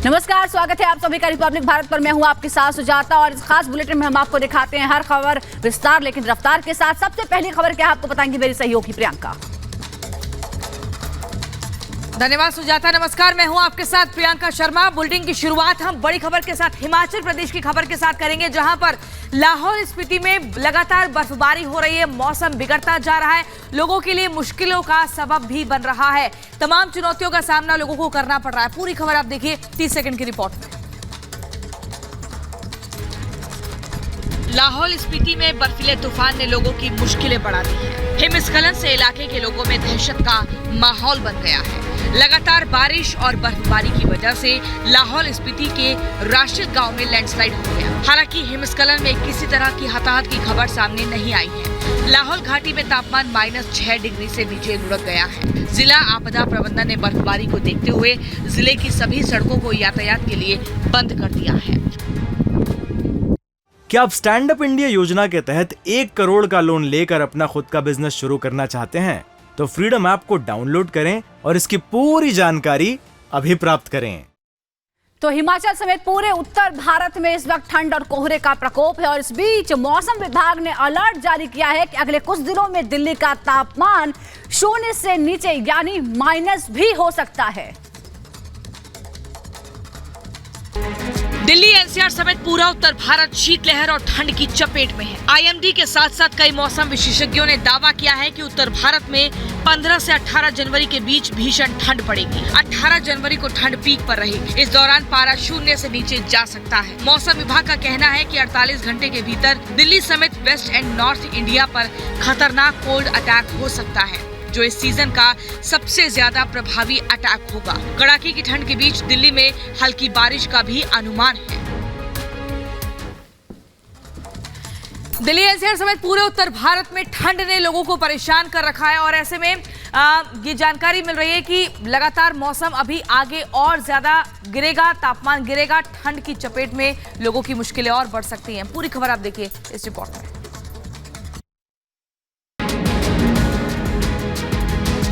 नमस्कार, स्वागत है आप सभी का रिपब्लिक भारत पर। मैं हूं आपके साथ सुजाता और इस खास बुलेटिन में हम आपको दिखाते हैं हर खबर विस्तार लेकिन रफ्तार के साथ। सबसे पहली खबर क्या आपको बताएंगी मेरी सहयोगी प्रियंका। धन्यवाद सुजाता। नमस्कार, मैं हूं आपके साथ प्रियंका शर्मा। बुलेटिन की शुरुआत हम बड़ी खबर के साथ हिमाचल प्रदेश की खबर के साथ करेंगे, जहां पर लाहौल स्पीति में लगातार बर्फबारी हो रही है। मौसम बिगड़ता जा रहा है, लोगों के लिए मुश्किलों का सबब भी बन रहा है। तमाम चुनौतियों का सामना लोगों को करना पड़ रहा है। पूरी खबर आप देखिए 30 सेकंड की रिपोर्ट में। लाहौल स्पीति में बर्फीले तूफान ने लोगों की मुश्किलें बढ़ा दी हैं। हिमस्खलन से इलाके के लोगों में दहशत का माहौल बन गया है। लगातार बारिश और बर्फबारी की वजह से लाहौल स्पीति के राशिद गांव में लैंडस्लाइड हो गया। हालांकि हिमस्खलन में किसी तरह की हताहत की खबर सामने नहीं आई है। लाहौल घाटी में तापमान -6 डिग्री से नीचे लुढ़क गया है। जिला आपदा प्रबंधन ने बर्फबारी को देखते हुए जिले की सभी सड़कों को यातायात के लिए बंद कर दिया है। क्या आप स्टैंड अप इंडिया योजना के तहत 1 करोड़ का लोन लेकर अपना खुद का बिजनेस शुरू करना चाहते हैं? तो फ्रीडम ऐप को डाउनलोड करें और इसकी पूरी जानकारी अभी प्राप्त करें। तो हिमाचल समेत पूरे उत्तर भारत में इस वक्त ठंड और कोहरे का प्रकोप है और इस बीच मौसम विभाग ने अलर्ट जारी किया है कि अगले कुछ दिनों में दिल्ली का तापमान 0 से नीचे यानी माइनस भी हो सकता है। दिल्ली एनसीआर समेत पूरा उत्तर भारत शीतलहर और ठंड की चपेट में है। आईएमडी के साथ साथ कई मौसम विशेषज्ञों ने दावा किया है कि उत्तर भारत में 15 से 18 जनवरी के बीच भीषण ठंड पड़ेगी। 18 जनवरी को ठंड पीक पर रहेगी। इस दौरान पारा 0 से नीचे जा सकता है। मौसम विभाग का कहना है कि 48 घंटे के भीतर दिल्ली समेत वेस्ट एंड नॉर्थ इंडिया पर खतरनाक कोल्ड अटैक हो सकता है, जो इस सीजन का सबसे ज्यादा प्रभावी अटैक होगा। कड़ाके की ठंड के बीच दिल्ली में हल्की बारिश का भी अनुमान है। दिल्ली एनसीआर समेत पूरे उत्तर भारत में ठंड ने लोगों को परेशान कर रखा है और ऐसे में ये जानकारी मिल रही है कि लगातार मौसम अभी आगे और ज्यादा गिरेगा, तापमान गिरेगा। ठंड की चपेट में लोगों की मुश्किलें और बढ़ सकती हैं। पूरी खबर आप देखिए इस रिपोर्ट में।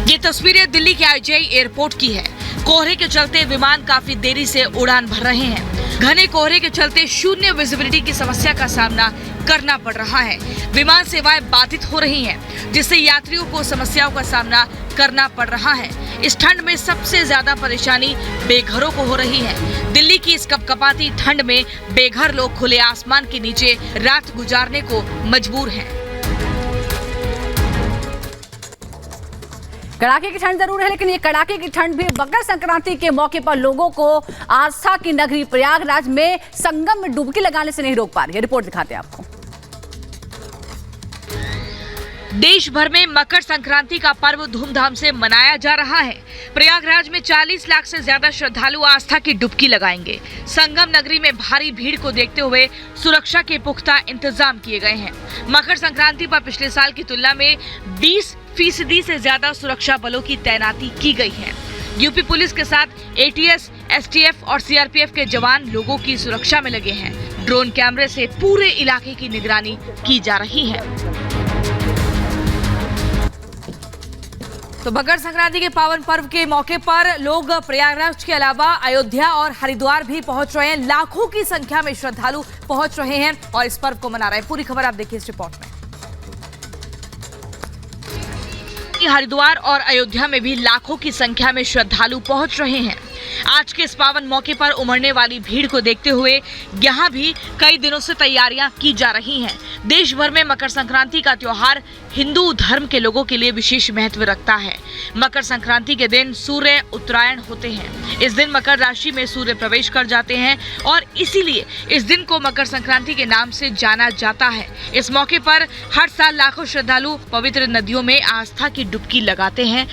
ये तस्वीरें दिल्ली के आईजीआई एयरपोर्ट की है। कोहरे के चलते विमान काफी देरी से उड़ान भर रहे हैं। घने कोहरे के चलते शून्य विजिबिलिटी की समस्या का सामना करना पड़ रहा है। विमान सेवाएं बाधित हो रही हैं, जिससे यात्रियों को समस्याओं का सामना करना पड़ रहा है। इस ठंड में सबसे ज्यादा परेशानी बेघरों को हो रही है। दिल्ली की इस कपकपाती ठंड में बेघर लोग खुले आसमान के नीचे रात गुजारने को मजबूर हैं। कड़ाके की ठंड जरूर है, लेकिन ये कड़ाके की ठंड भी मकर संक्रांति के मौके पर लोगों को आस्था की नगरी प्रयागराज में संगम में डुबकी लगाने से नहीं रोक पा रही है। रिपोर्ट दिखाते हैं आपको। देश भर में मकर संक्रांति का पर्व धूमधाम से मनाया जा रहा है। प्रयागराज में 40 लाख से ज्यादा श्रद्धालु आस्था की डुबकी लगाएंगे। संगम नगरी में भारी भीड़ को देखते हुए सुरक्षा के पुख्ता इंतजाम किए गए हैं। मकर संक्रांति पर पिछले साल की तुलना में 20% से ज्यादा सुरक्षा बलों की तैनाती की गई है। यूपी पुलिस के साथ एटीएस, एसटीएफ और सीआरपीएफ के जवान लोगों की सुरक्षा में लगे हैं। ड्रोन कैमरे से पूरे इलाके की निगरानी की जा रही है। तो मकर संक्रांति के पावन पर्व के मौके पर लोग प्रयागराज के अलावा अयोध्या और हरिद्वार भी पहुंच रहे हैं। लाखों की संख्या में श्रद्धालु पहुंच रहे हैं और इस पर्व को मना रहे हैं। पूरी खबर आप देखिए इस रिपोर्ट में। हरिद्वार और अयोध्या में भी लाखों की संख्या में श्रद्धालु पहुंच रहे हैं। आज के इस पावन मौके पर उमड़ने वाली भीड़ को देखते हुए यहाँ भी कई दिनों से तैयारियां की जा रही हैं। देश भर में मकर संक्रांति का त्योहार हिंदू धर्म के लोगों के लिए विशेष महत्व रखता है। मकर संक्रांति के दिन सूर्य उत्तरायण होते हैं। इस दिन मकर राशि में सूर्य प्रवेश कर जाते हैं और इसीलिए इस दिन को मकर संक्रांति के नाम से जाना जाता है। इस मौके पर हर साल लाखों श्रद्धालु पवित्र नदियों में आस्था की डुबकी लगाते हैं।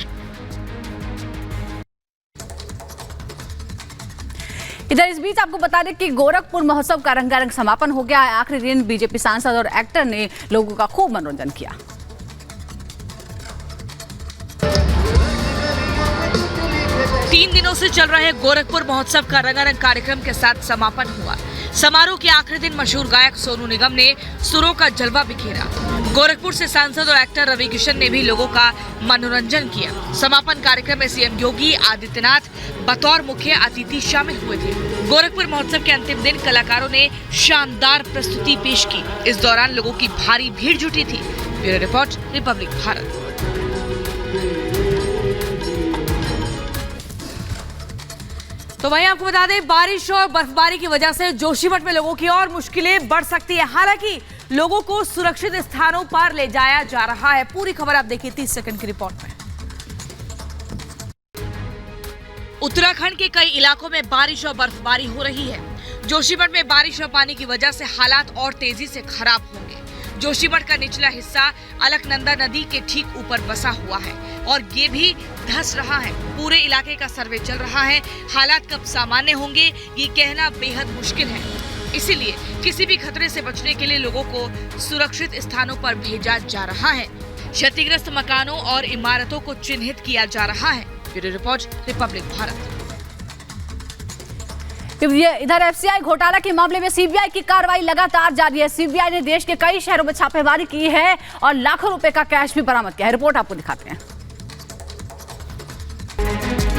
इधर इस बीच आपको बता दें कि गोरखपुर महोत्सव का रंगारंग समापन हो गया है। आखिरी दिन बीजेपी सांसद और एक्टर ने लोगों का खूब मनोरंजन किया। तीन दिनों से चल रहे गोरखपुर महोत्सव का रंगारंग कार्यक्रम के साथ समापन हुआ। समारोह के आखिरी दिन मशहूर गायक सोनू निगम ने सुरों का जलवा बिखेरा। गोरखपुर से सांसद और एक्टर रवि किशन ने भी लोगों का मनोरंजन किया। समापन कार्यक्रम में सीएम योगी आदित्यनाथ बतौर मुख्य अतिथि शामिल हुए थे। गोरखपुर महोत्सव के अंतिम दिन कलाकारों ने शानदार प्रस्तुति पेश की। इस दौरान लोगों की भारी भीड़ जुटी थी। Bureau report, Republic Bharat. तो वहीं आपको बता दें, बारिश और बर्फबारी की वजह से जोशीमठ में लोगों की और मुश्किलें बढ़ सकती है। हालांकि लोगों को सुरक्षित स्थानों पर ले जाया जा रहा है। पूरी खबर आप देखिए 30 सेकंड की रिपोर्ट में। उत्तराखंड के कई इलाकों में बारिश और बर्फबारी हो रही है। जोशीमठ में बारिश और पानी की वजह से हालात और तेजी से खराब होंगे। जोशीमठ का निचला हिस्सा अलकनंदा नदी के ठीक ऊपर बसा हुआ है और ये भी धंस रहा है। पूरे इलाके का सर्वे चल रहा है। हालात कब सामान्य होंगे ये कहना बेहद मुश्किल है। इसीलिए किसी भी खतरे से बचने के लिए लोगों को सुरक्षित स्थानों पर भेजा जा रहा है। क्षतिग्रस्त मकानों और इमारतों को चिन्हित किया जा रहा है। Bureau report, Republic Bharat. इधर एफसीआई घोटाला के मामले में सीबीआई की कार्रवाई लगातार जारी है। सीबीआई ने देश के कई शहरों में छापेमारी की है और लाखों रुपए का कैश भी बरामद किया है। रिपोर्ट आपको दिखाते हैं।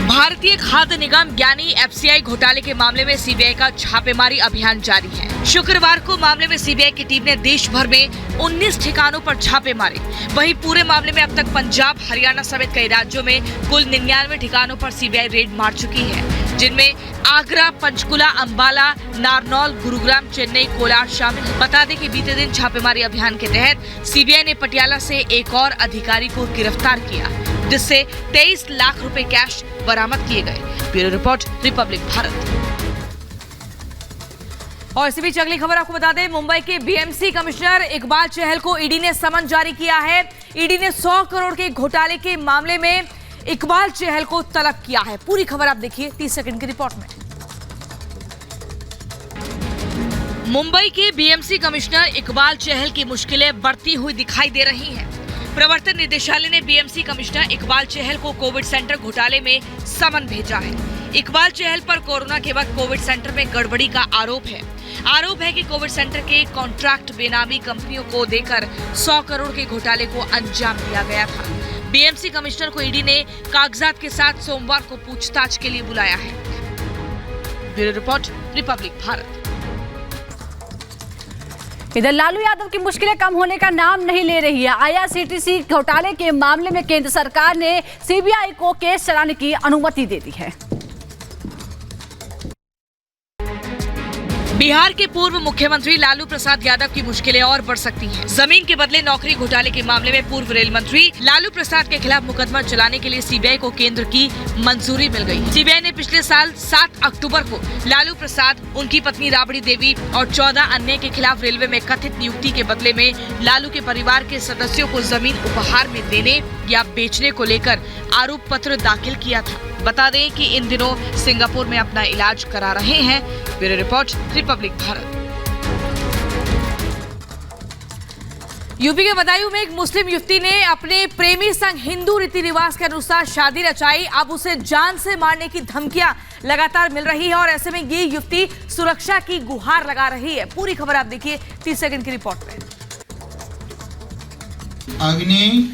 भारतीय खाद्य निगम यानी एफसीआई घोटाले के मामले में सीबीआई का छापेमारी अभियान जारी है। शुक्रवार को मामले में सीबीआई की टीम ने देश भर में 19 ठिकानों पर छापे मारे। वहीं पूरे मामले में अब तक पंजाब, हरियाणा समेत कई राज्यों में कुल 99 ठिकानों पर सीबीआई रेड मार चुकी है, जिनमें आगरा, पंचकुला, अंबाला, नारनौल, गुरुग्राम, चेन्नई, कोलार शामिल है। बता दें कि बीते दिन छापेमारी अभियान के तहत सीबीआई ने पटियाला से एक और अधिकारी को गिरफ्तार किया, जिससे 23 लाख रुपए कैश बरामद किए गए। Bureau report, Republic Bharat. और इसी बीच अगली खबर आपको बता दें, मुंबई के बीएमसी कमिश्नर इकबाल चहल को ईडी ने समन जारी किया है। ईडी ने 100 करोड़ के घोटाले के मामले में इकबाल चहल को तलब किया है। पूरी खबर आप देखिए 30 सेकंड की रिपोर्ट में। मुंबई के बीएमसी कमिश्नर इकबाल चहल की मुश्किलें बढ़ती हुई दिखाई दे रही हैं। प्रवर्तन निदेशालय ने बीएमसी कमिश्नर इकबाल चहल को कोविड सेंटर घोटाले में समन भेजा है। इकबाल चहल पर कोरोना के वक्त कोविड सेंटर में गड़बड़ी का आरोप है। आरोप है कि कोविड सेंटर के कॉन्ट्रैक्ट बेनामी कंपनियों को देकर 100 करोड़ के घोटाले को अंजाम दिया गया था। बीएमसी कमिश्नर को ईडी ने कागजात के साथ सोमवार को पूछताछ के लिए बुलाया है। Bureau report, Republic Bharat. इधर लालू यादव की मुश्किलें कम होने का नाम नहीं ले रही है। आईआरसीटीसी घोटाले के मामले में केंद्र सरकार ने सीबीआई को केस चलाने की अनुमति दे दी है। बिहार के पूर्व मुख्यमंत्री लालू प्रसाद यादव की मुश्किलें और बढ़ सकती हैं। जमीन के बदले नौकरी घोटाले के मामले में पूर्व रेल मंत्री लालू प्रसाद के खिलाफ मुकदमा चलाने के लिए सीबीआई को केंद्र की मंजूरी मिल गई। सीबीआई ने पिछले साल 7 अक्टूबर को लालू प्रसाद, उनकी पत्नी राबड़ी देवी और 14 अन्य के खिलाफ रेलवे में कथित नियुक्ति के बदले में लालू के परिवार के सदस्यों को जमीन उपहार में देने या बेचने को लेकर आरोप पत्र दाखिल किया था। बता दें कि इन दिनों सिंगापुर में अपना इलाज करा रहे हैं। Bureau report, Republic Bharat. UP के बदायूं में एक मुस्लिम युवती ने अपने प्रेमी संग हिंदू रीति रिवाज के अनुसार शादी रचाई। अब उसे जान से मारने की धमकियां लगातार मिल रही है और ऐसे में ये युवती सुरक्षा की गुहार लगा रही है। पूरी खबर आप देखिए 30 सेकंड की रिपोर्ट में। अग्नि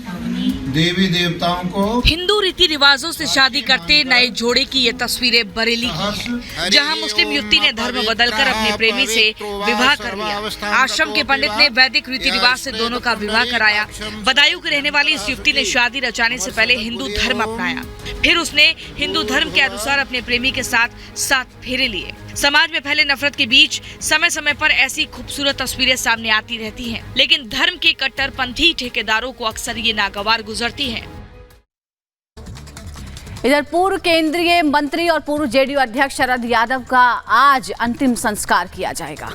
देवी देवताओं को हिंदू रीति रिवाजों से शादी करते नए जोड़े की ये तस्वीरें बरेली की हैं, जहां मुस्लिम युवती ने धर्म बदलकर अपने प्रेमी से विवाह कर लिया। आश्रम के पंडित ने वैदिक रीति रिवाज से दोनों का विवाह कराया। बदायूं की रहने वाली इस युवती ने शादी रचाने से पहले हिंदू धर्म अपनाया, फिर उसने हिंदू धर्म के अनुसार अपने प्रेमी के साथ 7 फेरे लिए। समाज में फैले नफरत के बीच समय समय पर ऐसी खूबसूरत तस्वीरें सामने आती रहती हैं, लेकिन धर्म के कट्टरपंथी ठेकेदारों को अक्सर ये नागवार गुजरती हैं। इधर पूर्व केंद्रीय मंत्री और पूर्व जेडीयू अध्यक्ष शरद यादव का आज अंतिम संस्कार किया जाएगा।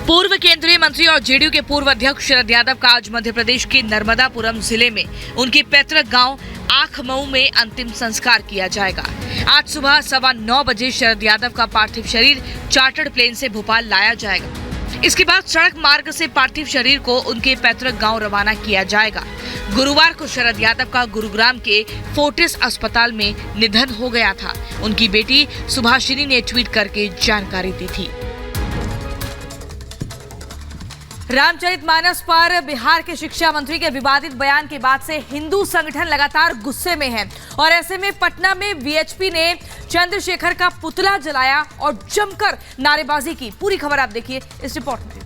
पूर्व केंद्रीय मंत्री और जेडीयू के पूर्व अध्यक्ष शरद यादव का आज मध्य प्रदेश के नर्मदापुरम जिले में उनके पैतृक गांव आखमऊ में अंतिम संस्कार किया जाएगा। आज सुबह 9:15 बजे शरद यादव का पार्थिव शरीर चार्टर्ड प्लेन से भोपाल लाया जाएगा। इसके बाद सड़क मार्ग से पार्थिव शरीर को उनके पैतृक गांव रवाना किया जाएगा। गुरुवार को शरद यादव का गुरुग्राम के फोर्टिस अस्पताल में निधन हो गया था। उनकी बेटी सुभाषिनी ने ट्वीट करके जानकारी दी थी। रामचरितमानस पर बिहार के शिक्षा मंत्री के विवादित बयान के बाद से हिंदू संगठन लगातार गुस्से में है और ऐसे में पटना में वीएचपी ने चंद्रशेखर का पुतला जलाया और जमकर नारेबाजी की। पूरी खबर आप देखिए इस रिपोर्ट में।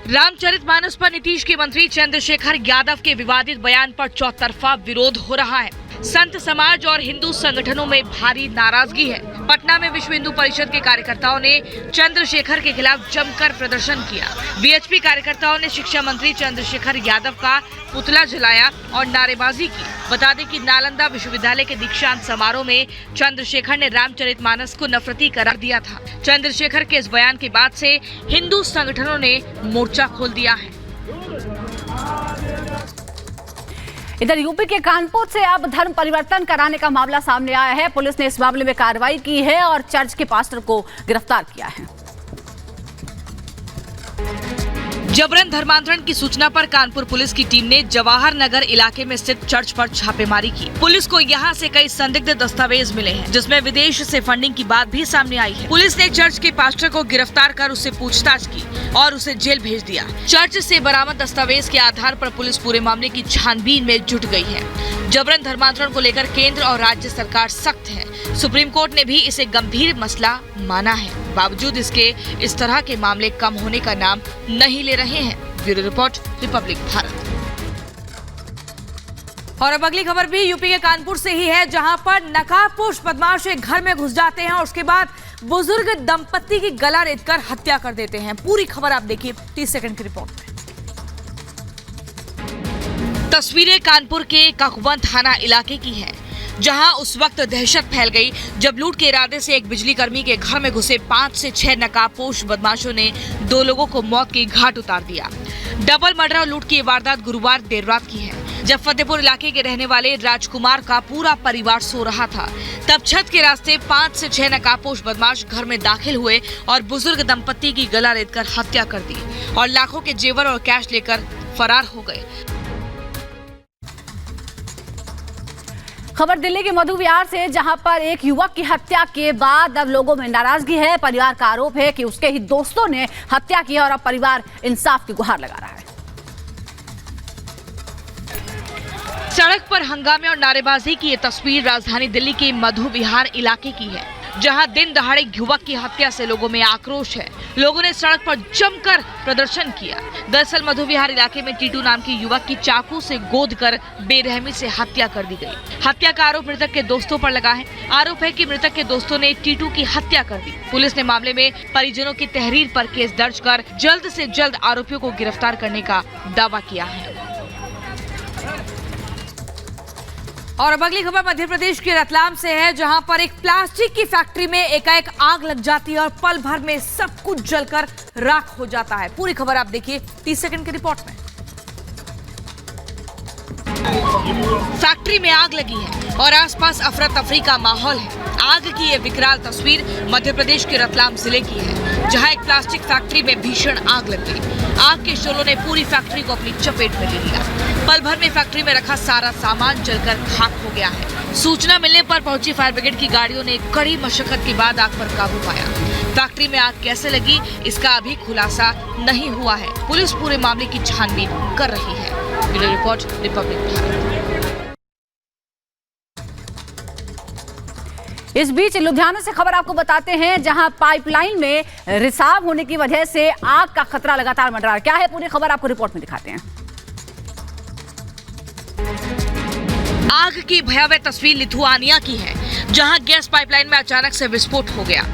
रामचरितमानस पर नीतीश के मंत्री चंद्रशेखर यादव के विवादित बयान पर चौतरफा विरोध हो रहा है। संत समाज और हिंदू संगठनों में भारी नाराजगी है। पटना में विश्व हिंदू परिषद के कार्यकर्ताओं ने चंद्रशेखर के खिलाफ जमकर प्रदर्शन किया। वीएचपी कार्यकर्ताओं ने शिक्षा मंत्री चंद्रशेखर यादव का पुतला जलाया और नारेबाजी की। बता दें कि नालंदा विश्वविद्यालय के दीक्षांत समारोह में चंद्रशेखर ने रामचरितमानस को नफरती करार दिया था। चंद्रशेखर के इस बयान के बाद से हिंदू संगठनों ने मोर्चा खोल दिया है। इधर यूपी के कानपुर से अब धर्म परिवर्तन कराने का मामला सामने आया है। पुलिस ने इस मामले में कार्रवाई की है और चर्च के पास्टर को गिरफ्तार किया है। जबरन धर्मांतरण की सूचना पर कानपुर पुलिस की टीम ने जवाहर नगर इलाके में स्थित चर्च पर छापेमारी की। पुलिस को यहां से कई संदिग्ध दस्तावेज मिले हैं, जिसमें विदेश से फंडिंग की बात भी सामने आई है। पुलिस ने चर्च के पास्टर को गिरफ्तार कर उससे पूछताछ की और उसे जेल भेज दिया। चर्च से बरामद दस्तावेज के आधार पर पुलिस पूरे मामले की छानबीन में जुट गई है। जबरन धर्मांतरण को लेकर केंद्र और राज्य सरकार सख्त है। सुप्रीम कोर्ट ने भी इसे गंभीर मसला माना है। बावजूद इसके इस तरह के मामले कम होने का नाम नहीं ले रहे हैं। Bureau report, Republic Bharat. और अब अगली खबर भी यूपी के कानपुर से ही है, जहां पर नकाबपोश बदमाश एक घर में घुस जाते हैं और उसके बाद बुजुर्ग दंपत्ति की गला रेतकर हत्या कर देते हैं। पूरी खबर आप देखिए 30 सेकंड की रिपोर्ट में। तस्वीरें कानपुर के ककवन थाना इलाके की हैं, जहां उस वक्त दहशत फैल गई जब लूट के इरादे से एक बिजली कर्मी के घर में घुसे 5 से 6 नकाबपोश बदमाशों ने 2 लोगों को मौत की घाट उतार दिया। डबल मर्डर और लूट की वारदात गुरुवार देर रात की है, जब फतेहपुर इलाके के रहने वाले राजकुमार का पूरा परिवार सो रहा था। तब छत के रास्ते 5 से 6 नकाबपोश बदमाश घर में दाखिल हुए और बुजुर्ग दंपत्ति की गला रेतकर हत्या कर दी और लाखों के जेवर और कैश लेकर फरार हो गए। खबर दिल्ली के मधु विहार से, जहां पर एक युवक की हत्या के बाद अब लोगों में नाराजगी है। परिवार का आरोप है कि उसके ही दोस्तों ने हत्या की और अब परिवार इंसाफ की गुहार लगा रहा है। सड़क पर हंगामे और नारेबाजी की ये तस्वीर राजधानी दिल्ली के मधु विहार इलाके की है, जहां दिन दहाड़े युवक की हत्या से लोगों में आक्रोश है। लोगों ने सड़क पर जमकर प्रदर्शन किया। दरअसल मधु विहार इलाके में टीटू नाम की युवक की चाकू से गोदकर बेरहमी से हत्या कर दी गई। हत्या का आरोप मृतक के दोस्तों पर लगा है। आरोप है कि मृतक के दोस्तों ने टीटू की हत्या कर दी। पुलिस ने मामले में परिजनों की तहरीर पर केस दर्ज कर जल्द से जल्द आरोपियों को गिरफ्तार करने का दावा किया है। और अब अगली खबर मध्य प्रदेश के रतलाम से है, जहां पर एक प्लास्टिक की फैक्ट्री में एकाएक आग लग जाती है और पल भर में सब कुछ जलकर राख हो जाता है। पूरी खबर आप देखिए 30 सेकंड की रिपोर्ट में। फैक्ट्री में आग लगी है और आसपास अफरा तफरी का माहौल है। आग की ये विकराल तस्वीर मध्य प्रदेश के रतलाम जिले की है, जहां एक प्लास्टिक फैक्ट्री में भीषण आग लग गई। आग के शोलों ने पूरी फैक्ट्री को अपनी चपेट में ले लिया। पल भर में फैक्ट्री में रखा सारा सामान जलकर खाक हो गया है। सूचना मिलने पर पहुंची फायर ब्रिगेड की गाड़ियों ने कड़ी मशक्कत के बाद आग पर काबू पाया। फैक्ट्री में आग कैसे लगी, इसका अभी खुलासा नहीं हुआ है। पुलिस पूरे मामले की छानबीन कर रही है। Bureau report, Republic Bharat. इस बीच लुधियाना से खबर आपको बताते हैं, जहां पाइपलाइन में रिसाव होने की वजह से आग का खतरा लगातार मंडरा रहा है। क्या है पूरी खबर आपको रिपोर्ट में दिखाते हैं। आग की भयावह तस्वीर लिथुआनिया की है, जहां गैस पाइपलाइन में अचानक से विस्फोट हो गया।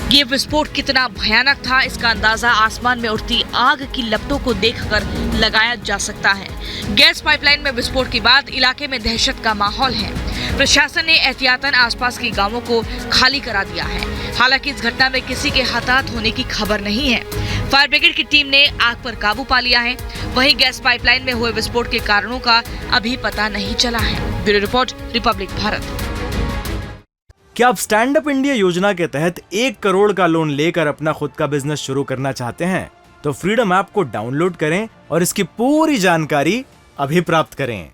ये विस्फोट कितना भयानक था, इसका अंदाजा आसमान में उड़ती आग की लपटों को देखकर लगाया जा सकता है। गैस पाइपलाइन में विस्फोट के बाद इलाके में दहशत का माहौल है। प्रशासन ने एहतियातन आसपास के गांवों को खाली करा दिया है। हालांकि इस घटना में किसी के हताहत होने की खबर नहीं है। फायर ब्रिगेड की टीम ने आग पर काबू पा लिया है। वहीं गैस पाइपलाइन में हुए विस्फोट के कारणों का अभी पता नहीं चला है। Bureau report, Republic Bharat. क्या आप स्टैंड अप इंडिया योजना के तहत 1 करोड़ का लोन लेकर अपना खुद का बिजनेस शुरू करना चाहते हैं? तो फ्रीडम ऐप को डाउनलोड करें और इसकी पूरी जानकारी अभी प्राप्त करें।